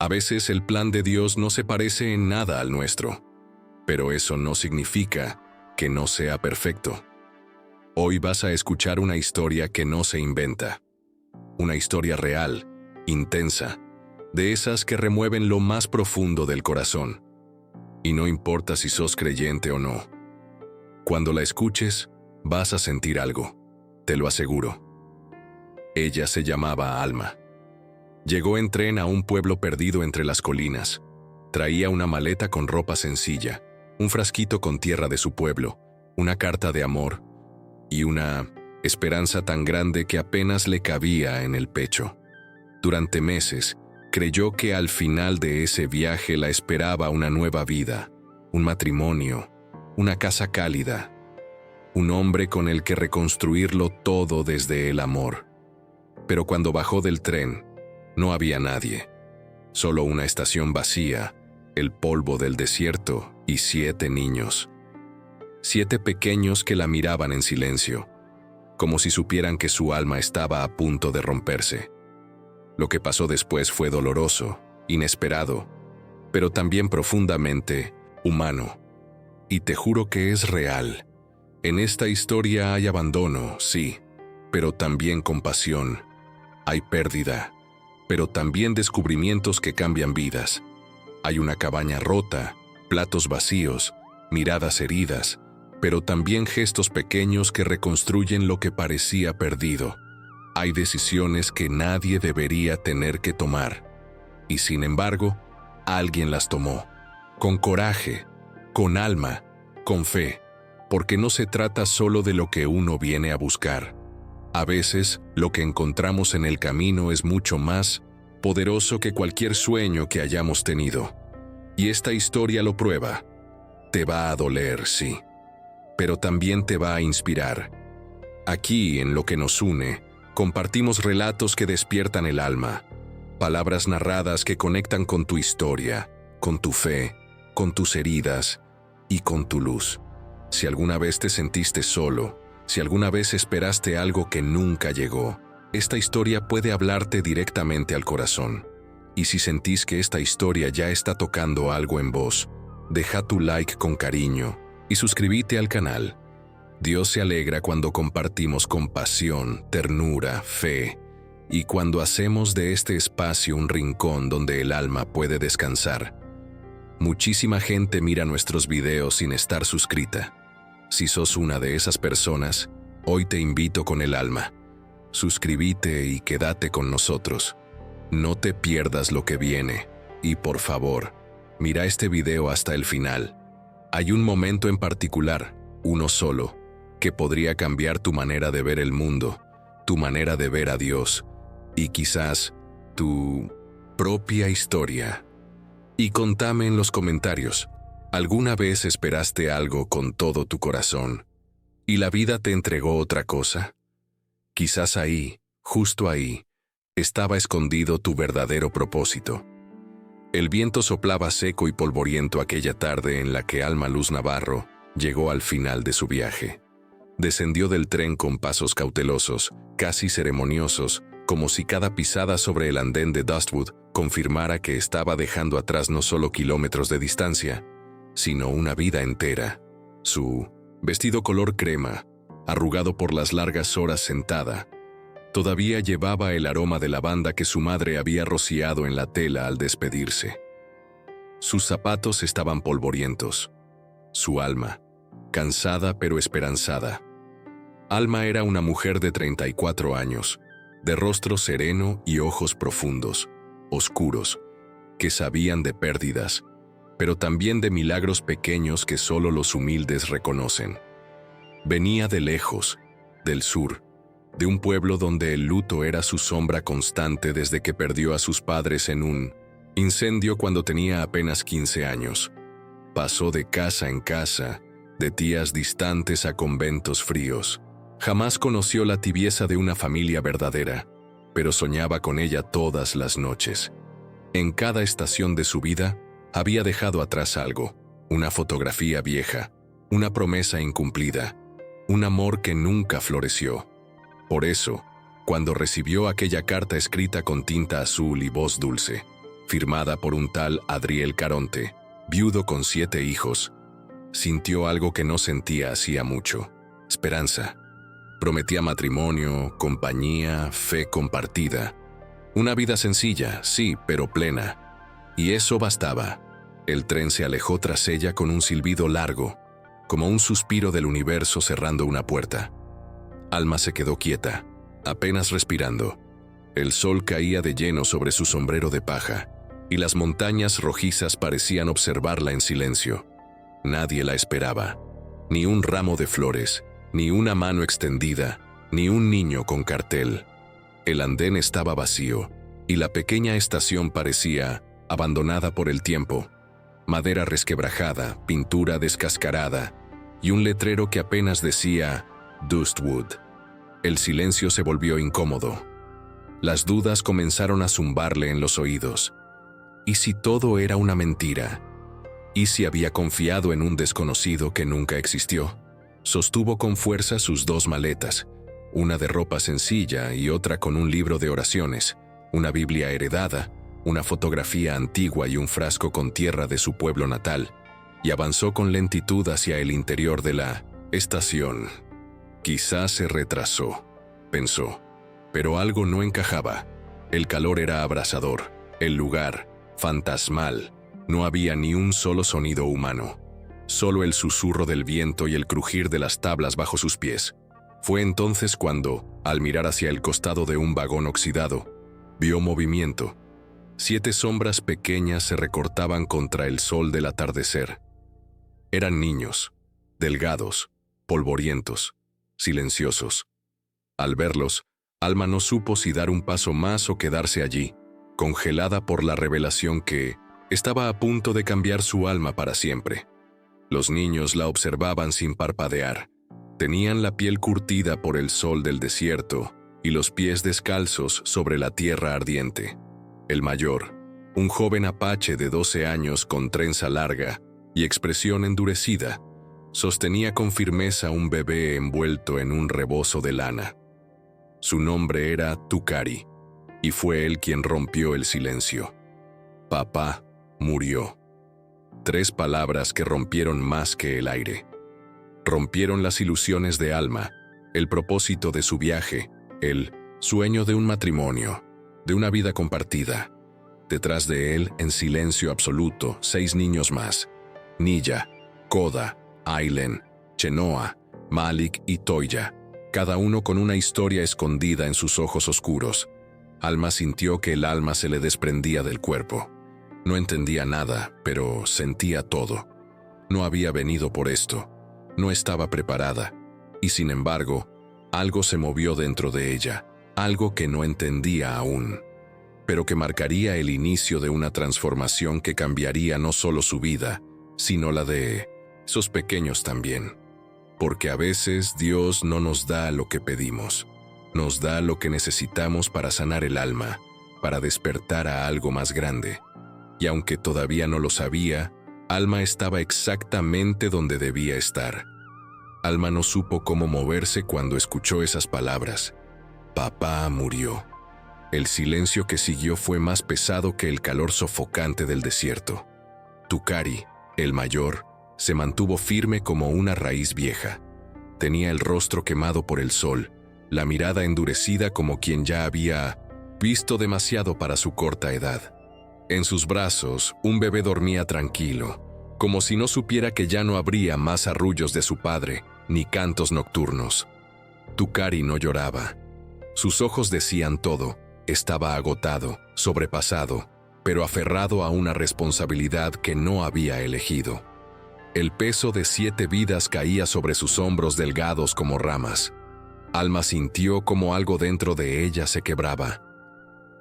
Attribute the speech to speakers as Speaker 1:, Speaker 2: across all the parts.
Speaker 1: A veces el plan de Dios no se parece en nada al nuestro, pero eso no significa que no sea perfecto. Hoy vas a escuchar una historia que no se inventa. Una historia real, intensa, de esas que remueven lo más profundo del corazón. Y no importa si sos creyente o no. Cuando la escuches, vas a sentir algo, te lo aseguro. Ella se llamaba Alma. Llegó en tren a un pueblo perdido entre las colinas. Traía una maleta con ropa sencilla, un frasquito con tierra de su pueblo, una carta de amor y una esperanza tan grande que apenas le cabía en el pecho. Durante meses, creyó que al final de ese viaje la esperaba una nueva vida, un matrimonio, una casa cálida, un hombre con el que reconstruirlo todo desde el amor. Pero cuando bajó del tren, no había nadie, solo una estación vacía, el polvo del desierto y 7 niños. 7 pequeños que la miraban en silencio, como si supieran que su alma estaba a punto de romperse. Lo que pasó después fue doloroso, inesperado, pero también profundamente humano. Y te juro que es real. En esta historia hay abandono, sí, pero también compasión. Hay pérdida, pero también descubrimientos que cambian vidas. Hay una cabaña rota, platos vacíos, miradas heridas, pero también gestos pequeños que reconstruyen lo que parecía perdido. Hay decisiones que nadie debería tener que tomar, y sin embargo, alguien las tomó. Con coraje, con alma, con fe, porque no se trata solo de lo que uno viene a buscar. A veces, lo que encontramos en el camino es mucho más poderoso que cualquier sueño que hayamos tenido. Y esta historia lo prueba. Te va a doler, sí, pero también te va a inspirar. Aquí, en Lo que nos une, compartimos relatos que despiertan el alma, palabras narradas que conectan con tu historia, con tu fe, con tus heridas y con tu luz. Si alguna vez te sentiste solo, si alguna vez esperaste algo que nunca llegó, esta historia puede hablarte directamente al corazón. Y si sentís que esta historia ya está tocando algo en vos, deja tu like con cariño y suscríbete al canal. Dios se alegra cuando compartimos compasión, ternura, fe, y cuando hacemos de este espacio un rincón donde el alma puede descansar. Muchísima gente mira nuestros videos sin estar suscrita. Si sos una de esas personas, hoy te invito con el alma. Suscríbete y quédate con nosotros. No te pierdas lo que viene. Y por favor, mira este video hasta el final. Hay un momento en particular, uno solo, que podría cambiar tu manera de ver el mundo, tu manera de ver a Dios, y quizás tu propia historia. Y contame en los comentarios, ¿alguna vez esperaste algo con todo tu corazón y la vida te entregó otra cosa? Quizás ahí, justo ahí, estaba escondido tu verdadero propósito. El viento soplaba seco y polvoriento aquella tarde en la que Alma Luz Navarro llegó al final de su viaje. Descendió del tren con pasos cautelosos, casi ceremoniosos, como si cada pisada sobre el andén de Dustwood confirmara que estaba dejando atrás no solo kilómetros de distancia, sino una vida entera. Su vestido color crema, arrugado por las largas horas sentada, todavía llevaba el aroma de lavanda que su madre había rociado en la tela al despedirse. Sus zapatos estaban polvorientos. Su alma, cansada pero esperanzada. Alma era una mujer de 34 años, de rostro sereno y ojos profundos, oscuros, que sabían de pérdidas, pero también de milagros pequeños que solo los humildes reconocen. Venía de lejos, del sur, de un pueblo donde el luto era su sombra constante desde que perdió a sus padres en un incendio cuando tenía apenas 15 años. Pasó de casa en casa, de tías distantes a conventos fríos. Jamás conoció la tibieza de una familia verdadera, pero soñaba con ella todas las noches. En cada estación de su vida, había dejado atrás algo, una fotografía vieja, una promesa incumplida, un amor que nunca floreció. Por eso, cuando recibió aquella carta escrita con tinta azul y voz dulce, firmada por un tal Adriel Caronte, viudo con 7 hijos. Sintió algo que no sentía hacía mucho: esperanza. Prometía matrimonio, compañía, fe compartida. Una vida sencilla, sí, pero plena. Y eso bastaba. El tren se alejó tras ella con un silbido largo, como un suspiro del universo cerrando una puerta. Alma se quedó quieta, apenas respirando. El sol caía de lleno sobre su sombrero de paja, y las montañas rojizas parecían observarla en silencio. Nadie la esperaba. Ni un ramo de flores, ni una mano extendida, ni un niño con cartel. El andén estaba vacío, y la pequeña estación parecía abandonada por el tiempo. Madera resquebrajada, pintura descascarada, y un letrero que apenas decía Dustwood. El silencio se volvió incómodo. Las dudas comenzaron a zumbarle en los oídos. ¿Y si todo era una mentira? ¿Y si había confiado en un desconocido que nunca existió? Sostuvo con fuerza sus 2 maletas, una de ropa sencilla y otra con un libro de oraciones, una Biblia heredada, una fotografía antigua y un frasco con tierra de su pueblo natal, y avanzó con lentitud hacia el interior de la estación. Quizás se retrasó, pensó, pero algo no encajaba. El calor era abrasador, el lugar, fantasmal. No había ni un solo sonido humano, solo el susurro del viento y el crujir de las tablas bajo sus pies. Fue entonces cuando, al mirar hacia el costado de un vagón oxidado, vio movimiento. 7 sombras pequeñas se recortaban contra el sol del atardecer. Eran niños, delgados, polvorientos, silenciosos. Al verlos, Alma no supo si dar un paso más o quedarse allí, congelada por la revelación que estaba a punto de cambiar su alma para siempre. Los niños la observaban sin parpadear. Tenían la piel curtida por el sol del desierto y los pies descalzos sobre la tierra ardiente. El mayor, un joven apache de 12 años con trenza larga y expresión endurecida, sostenía con firmeza un bebé envuelto en un rebozo de lana. Su nombre era Tukari, y fue él quien rompió el silencio. Papá murió. 3 palabras que rompieron más que el aire. Rompieron las ilusiones de Alma, el propósito de su viaje, el sueño de un matrimonio, de una vida compartida. Detrás de él, en silencio absoluto, 6 niños más: Nilla, Koda, Ailen, Chenoa, Malik y Toya, cada uno con una historia escondida en sus ojos oscuros. Alma sintió que el alma se le desprendía del cuerpo. No entendía nada, pero sentía todo. No había venido por esto. No estaba preparada. Y sin embargo, algo se movió dentro de ella, algo que no entendía aún, pero que marcaría el inicio de una transformación que cambiaría no solo su vida, sino la de esos pequeños también. Porque a veces Dios no nos da lo que pedimos, nos da lo que necesitamos para sanar el alma, para despertar a algo más grande. Y aunque todavía no lo sabía, Alma estaba exactamente donde debía estar. Alma no supo cómo moverse cuando escuchó esas palabras. Papá murió. El silencio que siguió fue más pesado que el calor sofocante del desierto. Tukari, el mayor, se mantuvo firme como una raíz vieja. Tenía el rostro quemado por el sol, la mirada endurecida como quien ya había visto demasiado para su corta edad. En sus brazos, un bebé dormía tranquilo, como si no supiera que ya no habría más arrullos de su padre, ni cantos nocturnos. Tukari no lloraba. Sus ojos decían todo. Estaba agotado, sobrepasado, pero aferrado a una responsabilidad que no había elegido. El peso de 7 vidas caía sobre sus hombros delgados como ramas. Alma sintió como algo dentro de ella se quebraba.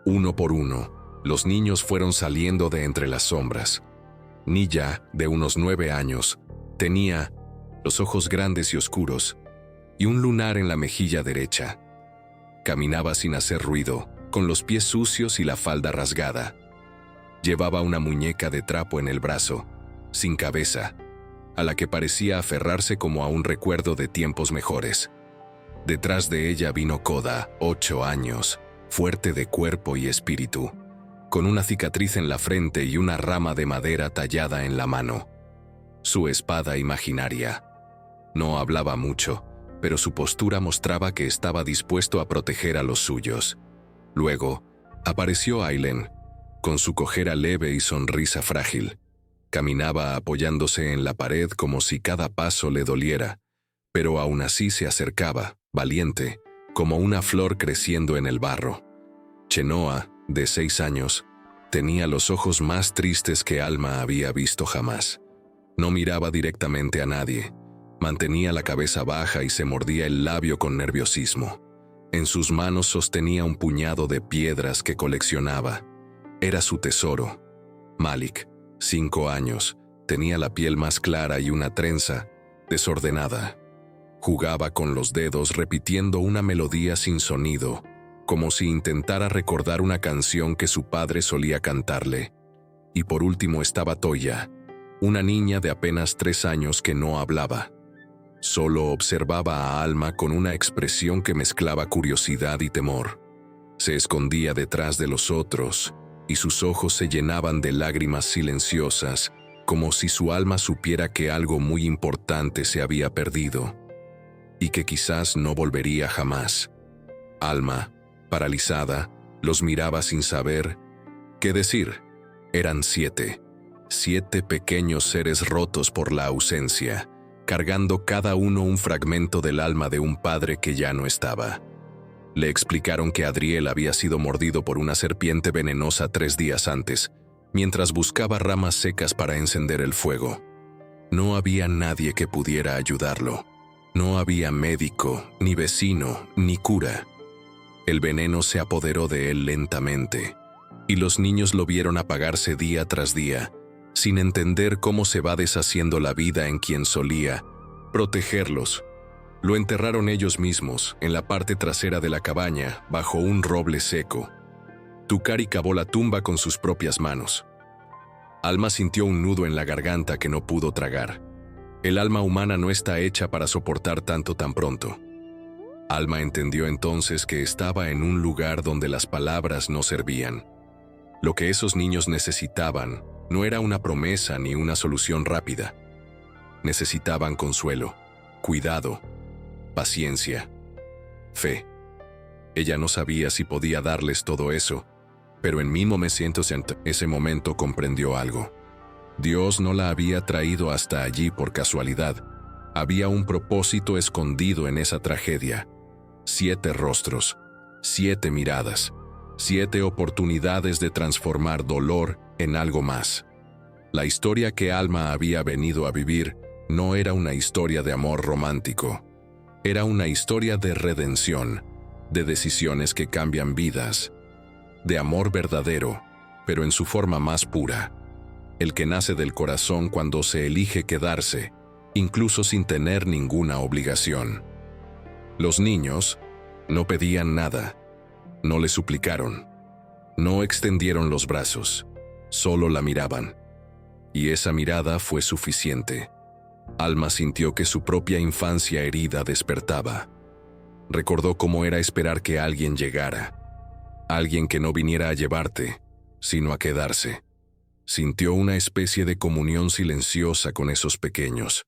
Speaker 1: Uno por uno, los niños fueron saliendo de entre las sombras. Nilla, de unos 9 años, tenía los ojos grandes y oscuros y un lunar en la mejilla derecha. Caminaba sin hacer ruido, con los pies sucios y la falda rasgada. Llevaba una muñeca de trapo en el brazo, sin cabeza, a la que parecía aferrarse como a un recuerdo de tiempos mejores. Detrás de ella vino Koda, 8 años, fuerte de cuerpo y espíritu. con una cicatriz en la frente y una rama de madera tallada en la mano. Su espada imaginaria. No hablaba mucho, pero su postura mostraba que estaba dispuesto a proteger a los suyos. Luego, apareció Aileen, con su cojera leve y sonrisa frágil. Caminaba apoyándose en la pared como si cada paso le doliera, pero aún así se acercaba, valiente, como una flor creciendo en el barro. Chenoa, de 6 años, tenía los ojos más tristes que Alma había visto jamás. No miraba directamente a nadie, mantenía la cabeza baja y se mordía el labio con nerviosismo. En sus manos sostenía un puñado de piedras que coleccionaba. Era su tesoro. Malik, 5 años, tenía la piel más clara y una trenza desordenada. Jugaba con los dedos repitiendo una melodía sin sonido, como si intentara recordar una canción que su padre solía cantarle. Y por último estaba Toya, una niña de apenas 3 años que no hablaba. Solo observaba a Alma con una expresión que mezclaba curiosidad y temor. Se escondía detrás de los otros, y sus ojos se llenaban de lágrimas silenciosas, como si su alma supiera que algo muy importante se había perdido, y que quizás no volvería jamás. Alma, paralizada, los miraba sin saber qué decir. Eran 7 pequeños seres rotos por la ausencia, cargando cada uno un fragmento del alma de un padre que ya no estaba. Le explicaron que Adriel había sido mordido por una serpiente venenosa 3 días antes, mientras buscaba ramas secas para encender el fuego. No había nadie que pudiera ayudarlo. No había médico, ni vecino, ni cura. El veneno se apoderó de él lentamente, y los niños lo vieron apagarse día tras día, sin entender cómo se va deshaciendo la vida en quien solía protegerlos. Lo enterraron ellos mismos, en la parte trasera de la cabaña, bajo un roble seco. Tukari cavó la tumba con sus propias manos. Alma sintió un nudo en la garganta que no pudo tragar. El alma humana no está hecha para soportar tanto tan pronto. Alma entendió entonces que estaba en un lugar donde las palabras no servían. Lo que esos niños necesitaban no era una promesa ni una solución rápida. Necesitaban consuelo, cuidado, paciencia, fe. Ella no sabía si podía darles todo eso, pero en ese momento comprendió algo. Dios no la había traído hasta allí por casualidad. Había un propósito escondido en esa tragedia. 7 rostros, 7 miradas, 7 oportunidades de transformar dolor en algo más. La historia que Alma había venido a vivir no era una historia de amor romántico. Era una historia de redención, de decisiones que cambian vidas, de amor verdadero, pero en su forma más pura. El que nace del corazón cuando se elige quedarse, incluso sin tener ninguna obligación. Los niños no pedían nada, no le suplicaron, no extendieron los brazos, solo la miraban. Y esa mirada fue suficiente. Alma sintió que su propia infancia herida despertaba. Recordó cómo era esperar que alguien llegara, alguien que no viniera a llevarte, sino a quedarse. Sintió una especie de comunión silenciosa con esos pequeños,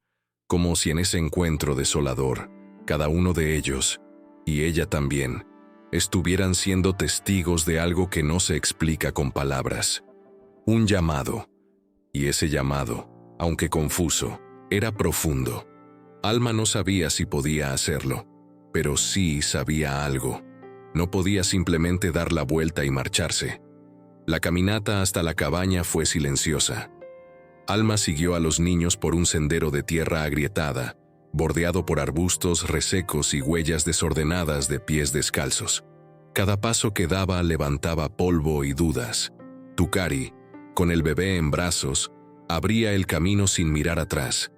Speaker 1: como si en ese encuentro desolador, cada uno de ellos, y ella también, estuvieran siendo testigos de algo que no se explica con palabras. Un llamado, y ese llamado, aunque confuso, era profundo. Alma no sabía si podía hacerlo, pero sí sabía algo. No podía simplemente dar la vuelta y marcharse. La caminata hasta la cabaña fue silenciosa. Alma siguió a los niños por un sendero de tierra agrietada, bordeado por arbustos resecos y huellas desordenadas de pies descalzos. Cada paso que daba levantaba polvo y dudas. Tukari, con el bebé en brazos, abría el camino sin mirar atrás.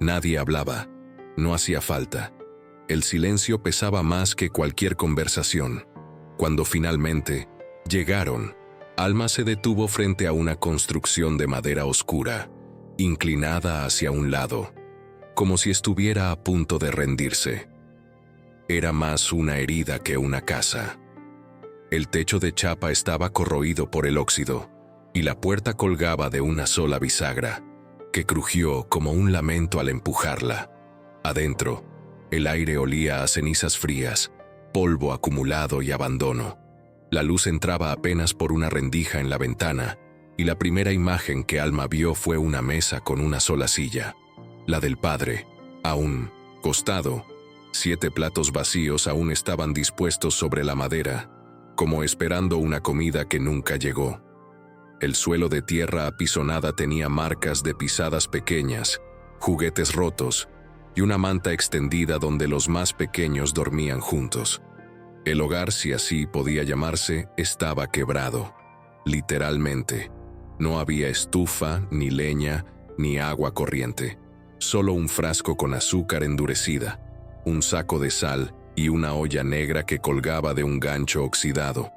Speaker 1: Nadie hablaba. No hacía falta. El silencio pesaba más que cualquier conversación. Cuando finalmente llegaron, Alma se detuvo frente a una construcción de madera oscura, inclinada hacia un lado, como si estuviera a punto de rendirse. Era más una herida que una casa. El techo de chapa estaba corroído por el óxido, y la puerta colgaba de una sola bisagra, que crujió como un lamento al empujarla. Adentro, el aire olía a cenizas frías, polvo acumulado y abandono. La luz entraba apenas por una rendija en la ventana, y la primera imagen que Alma vio fue una mesa con una sola silla, la del padre. A un costado, 7 platos vacíos aún estaban dispuestos sobre la madera, como esperando una comida que nunca llegó. El suelo de tierra apisonada tenía marcas de pisadas pequeñas, juguetes rotos y una manta extendida donde los más pequeños dormían juntos. El hogar, si así podía llamarse, estaba quebrado. Literalmente. No había estufa, ni leña, ni agua corriente. Solo un frasco con azúcar endurecida, un saco de sal y una olla negra que colgaba de un gancho oxidado.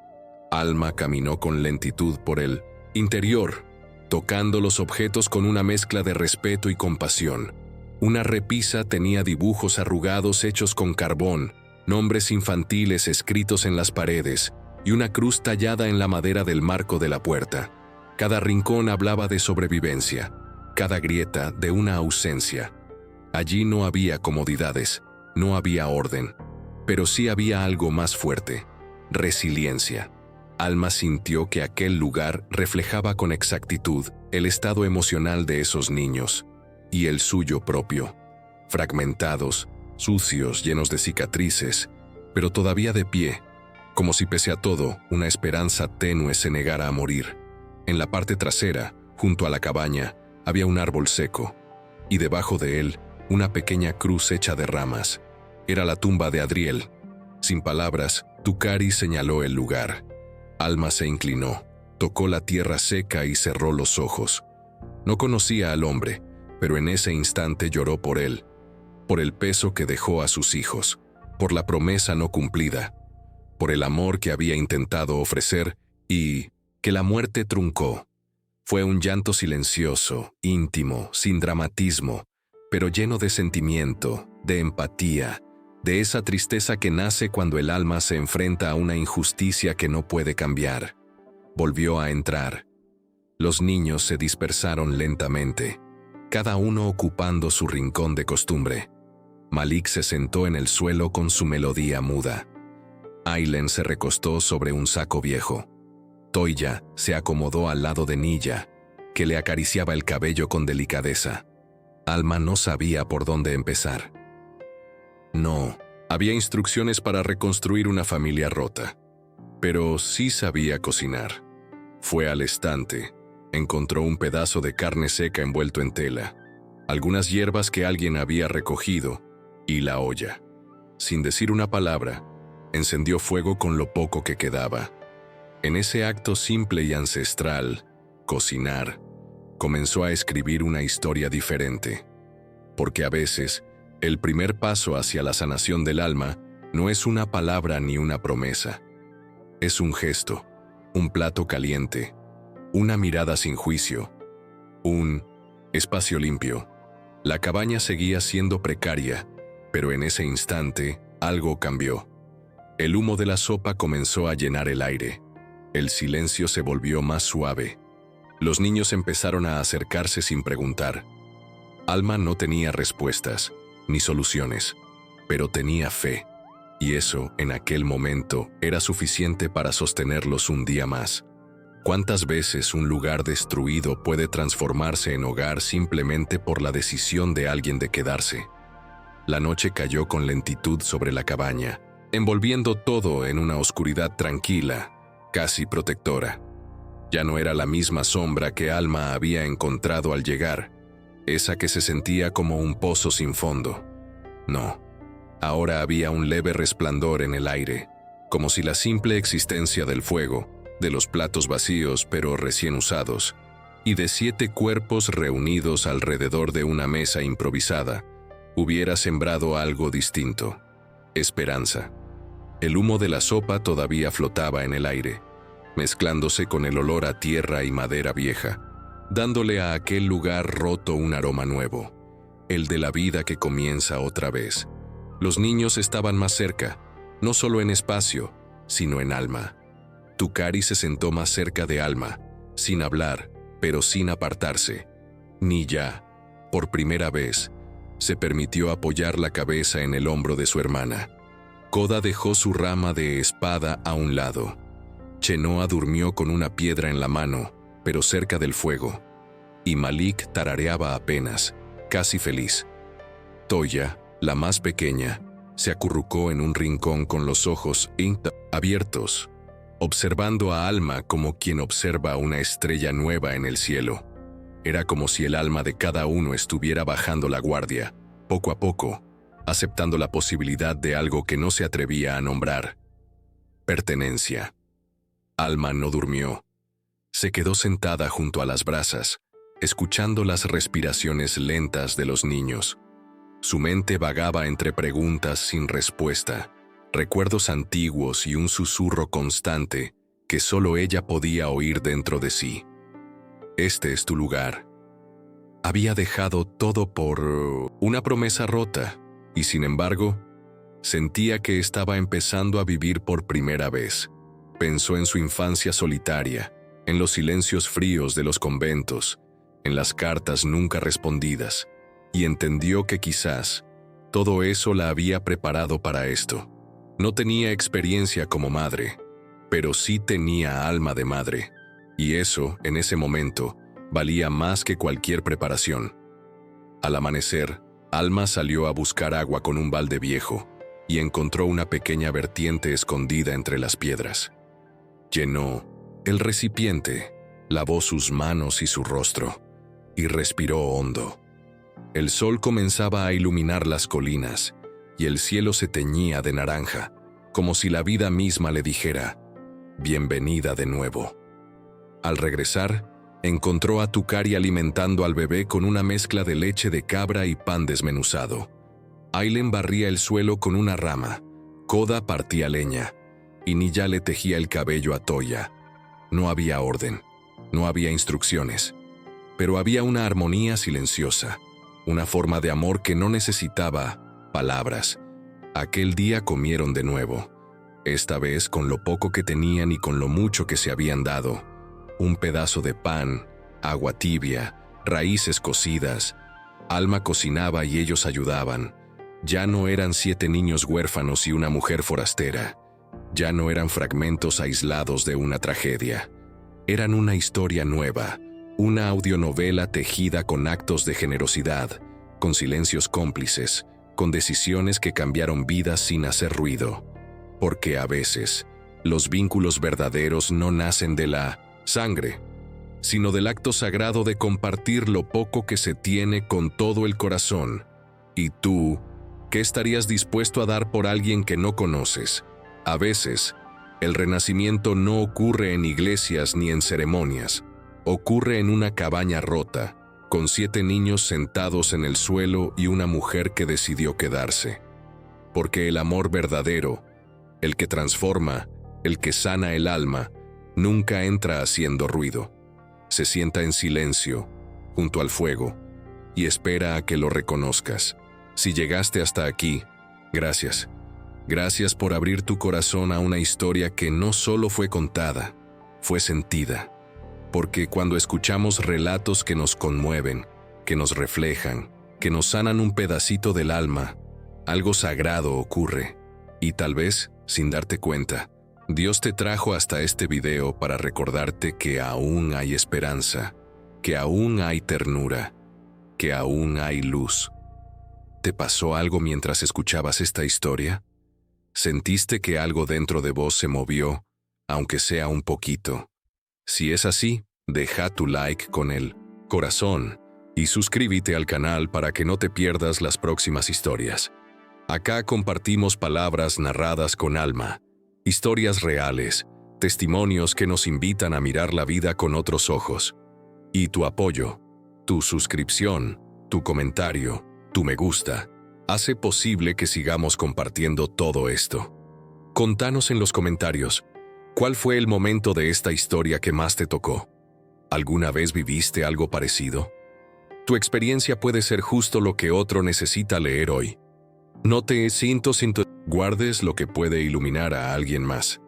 Speaker 1: Alma caminó con lentitud por el interior, tocando los objetos con una mezcla de respeto y compasión. Una repisa tenía dibujos arrugados hechos con carbón, nombres infantiles escritos en las paredes y una cruz tallada en la madera del marco de la puerta. Cada rincón hablaba de sobrevivencia, cada grieta de una ausencia. Allí no había comodidades, no había orden, pero sí había algo más fuerte: resiliencia. Alma sintió que aquel lugar reflejaba con exactitud el estado emocional de esos niños, y el suyo propio. Fragmentados, sucios, llenos de cicatrices, pero todavía de pie, como si pese a todo, una esperanza tenue se negara a morir. En la parte trasera, junto a la cabaña, había un árbol seco, y debajo de él, una pequeña cruz hecha de ramas. Era la tumba de Adriel. Sin palabras, Tucari señaló el lugar. Alma se inclinó, tocó la tierra seca y cerró los ojos. No conocía al hombre, pero en ese instante lloró por él, por el peso que dejó a sus hijos, por la promesa no cumplida, por el amor que había intentado ofrecer y que la muerte truncó. Fue un llanto silencioso, íntimo, sin dramatismo, pero lleno de sentimiento, de empatía, de esa tristeza que nace cuando el alma se enfrenta a una injusticia que no puede cambiar. Volvió a entrar. Los niños se dispersaron lentamente, cada uno ocupando su rincón de costumbre. Malik se sentó en el suelo con su melodía muda. Aylen se recostó sobre un saco viejo. Toya se acomodó al lado de Nilla, que le acariciaba el cabello con delicadeza. Alma no sabía por dónde empezar. No, había instrucciones para reconstruir una familia rota, pero sí sabía cocinar. Fue al estante, encontró un pedazo de carne seca envuelto en tela, algunas hierbas que alguien había recogido y la olla. Sin decir una palabra, encendió fuego con lo poco que quedaba. En ese acto simple y ancestral, cocinar, comenzó a escribir una historia diferente. Porque a veces, el primer paso hacia la sanación del alma no es una palabra ni una promesa. Es un gesto, un plato caliente, una mirada sin juicio, un espacio limpio. La cabaña seguía siendo precaria, pero en ese instante algo cambió. El humo de la sopa comenzó a llenar el aire. El silencio se volvió más suave. Los niños empezaron a acercarse sin preguntar. Alma no tenía respuestas, ni soluciones, pero tenía fe, y eso, en aquel momento, era suficiente para sostenerlos un día más. ¿Cuántas veces un lugar destruido puede transformarse en hogar simplemente por la decisión de alguien de quedarse? La noche cayó con lentitud sobre la cabaña, envolviendo todo en una oscuridad tranquila, casi protectora. Ya no era la misma sombra que Alma había encontrado al llegar, esa que se sentía como un pozo sin fondo. No, ahora había un leve resplandor en el aire, como si la simple existencia del fuego, de los platos vacíos pero recién usados, y de 7 cuerpos reunidos alrededor de una mesa improvisada, hubiera sembrado algo distinto: esperanza. El humo de la sopa todavía flotaba en el aire, mezclándose con el olor a tierra y madera vieja, dándole a aquel lugar roto un aroma nuevo, el de la vida que comienza otra vez. Los niños estaban más cerca, no solo en espacio, sino en alma. Tukari se sentó más cerca de Alma, sin hablar, pero sin apartarse. Niya, por primera vez, se permitió apoyar la cabeza en el hombro de su hermana. Koda dejó su rama de espada a un lado. Chenoa durmió con una piedra en la mano, pero cerca del fuego. Y Malik tarareaba apenas, casi feliz. Toya, la más pequeña, se acurrucó en un rincón con los ojos abiertos, observando a Alma como quien observa una estrella nueva en el cielo. Era como si el alma de cada uno estuviera bajando la guardia, poco a poco, aceptando la posibilidad de algo que no se atrevía a nombrar: pertenencia. Alma no durmió. Se quedó sentada junto a las brasas, escuchando las respiraciones lentas de los niños. Su mente vagaba entre preguntas sin respuesta, recuerdos antiguos y un susurro constante que solo ella podía oír dentro de sí. Este es tu lugar. Había dejado todo por una promesa rota, y sin embargo, sentía que estaba empezando a vivir por primera vez. Pensó en su infancia solitaria, en los silencios fríos de los conventos, en las cartas nunca respondidas, y entendió que quizás todo eso la había preparado para esto. No tenía experiencia como madre, pero sí tenía alma de madre, y eso, en ese momento, valía más que cualquier preparación. Al amanecer, Alma salió a buscar agua con un balde viejo y encontró una pequeña vertiente escondida entre las piedras. Llenó el recipiente, lavó sus manos y su rostro, y respiró hondo. El sol comenzaba a iluminar las colinas, y el cielo se teñía de naranja, como si la vida misma le dijera: bienvenida de nuevo. Al regresar, encontró a Tukari alimentando al bebé con una mezcla de leche de cabra y pan desmenuzado. Ailen barría el suelo con una rama, Koda partía leña, y Niya le tejía el cabello a Toya. No había orden, no había instrucciones, pero había una armonía silenciosa, una forma de amor que no necesitaba palabras. Aquel día comieron de nuevo, esta vez con lo poco que tenían y con lo mucho que se habían dado. Un pedazo de pan, agua tibia, raíces cocidas. Alma cocinaba y ellos ayudaban. Ya no eran 7 niños huérfanos y una mujer forastera. Ya no eran fragmentos aislados de una tragedia. Eran una historia nueva, una audionovela tejida con actos de generosidad, con silencios cómplices, con decisiones que cambiaron vidas sin hacer ruido. Porque a veces, los vínculos verdaderos no nacen de la sangre, sino del acto sagrado de compartir lo poco que se tiene con todo el corazón. ¿Y tú, qué estarías dispuesto a dar por alguien que no conoces? A veces, el renacimiento no ocurre en iglesias ni en ceremonias. Ocurre en una cabaña rota, con 7 niños sentados en el suelo y una mujer que decidió quedarse. Porque el amor verdadero, el que transforma, el que sana el alma, nunca entra haciendo ruido. Se sienta en silencio, junto al fuego, y espera a que lo reconozcas. Si llegaste hasta aquí, gracias. Gracias por abrir tu corazón a una historia que no solo fue contada, fue sentida. Porque cuando escuchamos relatos que nos conmueven, que nos reflejan, que nos sanan un pedacito del alma, algo sagrado ocurre. Y tal vez, sin darte cuenta, Dios te trajo hasta este video para recordarte que aún hay esperanza, que aún hay ternura, que aún hay luz. ¿Te pasó algo mientras escuchabas esta historia? ¿Sentiste que algo dentro de vos se movió, aunque sea un poquito? Si es así, deja tu like con el corazón y suscríbete al canal para que no te pierdas las próximas historias. Acá compartimos palabras narradas con alma, historias reales, testimonios que nos invitan a mirar la vida con otros ojos. Y tu apoyo, tu suscripción, tu comentario, tu me gusta, hace posible que sigamos compartiendo todo esto. Contanos en los comentarios, ¿cuál fue el momento de esta historia que más te tocó? ¿Alguna vez viviste algo parecido? Tu experiencia puede ser justo lo que otro necesita leer hoy. No te guardes lo que puede iluminar a alguien más.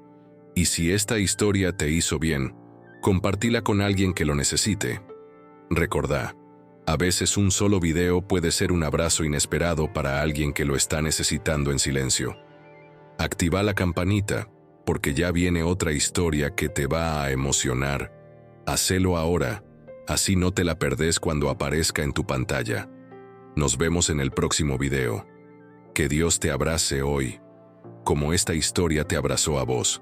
Speaker 1: Y si esta historia te hizo bien, compartila con alguien que lo necesite. Recordá, a veces un solo video puede ser un abrazo inesperado para alguien que lo está necesitando en silencio. Activa la campanita, porque ya viene otra historia que te va a emocionar. Hacelo ahora, así no te la perdés cuando aparezca en tu pantalla. Nos vemos en el próximo video. Que Dios te abrace hoy, como esta historia te abrazó a vos.